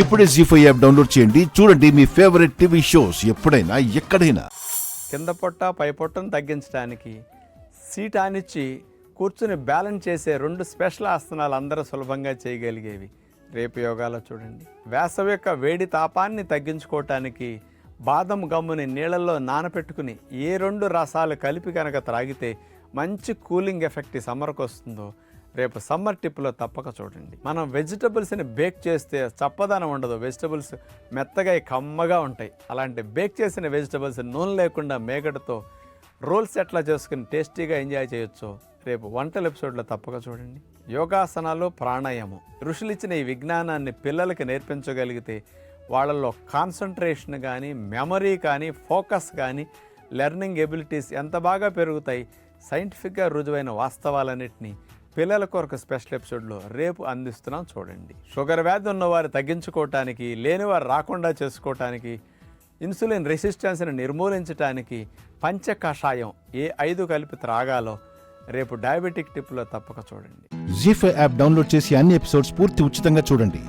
ఇప్పుడే జీ5 app download చేయండి. చూడండి మీ ఫేవరెట్ టీవీ షోస్ ఎప్పుడైనా ఎక్కడైనా. కింద పొట్ట పై పొట్టను తగ్గించడానికి సీట్ ఆనిచ్చి కూర్చుని బ్యాలెన్స్ చేసే 2 స్పెషల్ ఆసనాలు అందరూ సులభంగా చేయగలిగేవి రేపు యోగాలో చూడండి. వేసవి యొక్క వేడి తాపాన్ని తగ్గించుకోవటానికి బాదం గమ్ముని నీళ్ళల్లో నానపెట్టుకుని ఏ 2 రసాలు కలిపి కనుక త్రాగితే మంచి కూలింగ్ ఎఫెక్ట్ ఈ సమ్మర్కి వస్తుందో రేపు సమ్మర్ టిప్లో తప్పక చూడండి. మనం వెజిటబుల్స్ని బేక్ చేస్తే చప్పదనం ఉండదు, వెజిటబుల్స్ మెత్తగా కమ్మగా ఉంటాయి. అలాంటి బేక్ చేసిన వెజిటబుల్స్ నూనె లేకుండా మేగడతో రోల్స్ ఎట్లా చేసుకుని టేస్టీగా ఎంజాయ్ చేయొచ్చో రేపు వంటల ఎపిసోడ్లో తప్పక చూడండి. యోగాసనాలు, ప్రాణాయామం ఋషులు ఇచ్చిన ఈ విజ్ఞానాన్ని పిల్లలకి నేర్పించగలిగితే వాళ్ళల్లో కాన్సన్ట్రేషన్ కానీ, మెమరీ కానీ, ఫోకస్ కానీ, లెర్నింగ్ ఎబిలిటీస్ ఎంత బాగా పెరుగుతాయి. సైంటిఫిక్గా రుజువైన వాస్తవాలన్నింటినీ పిల్లల కొరకు స్పెషల్ ఎపిసోడ్లో రేపు అందిస్తున్నాం చూడండి. షుగర్ వ్యాధి ఉన్నవారు తగ్గించుకోవటానికి, లేనివారు రాకుండా చేసుకోవటానికి, ఇన్సులిన్ రెసిస్టెన్స్ని నిర్మూలించడానికి పంచ కషాయం ఏ 5 కలిపి త్రాగాలో రేపు డయాబెటిక్ టిప్లో తప్పక చూడండి. జీ5 యాప్ డౌన్లోడ్ చేసి అన్ని ఎపిసోడ్స్ పూర్తి ఉచితంగా చూడండి.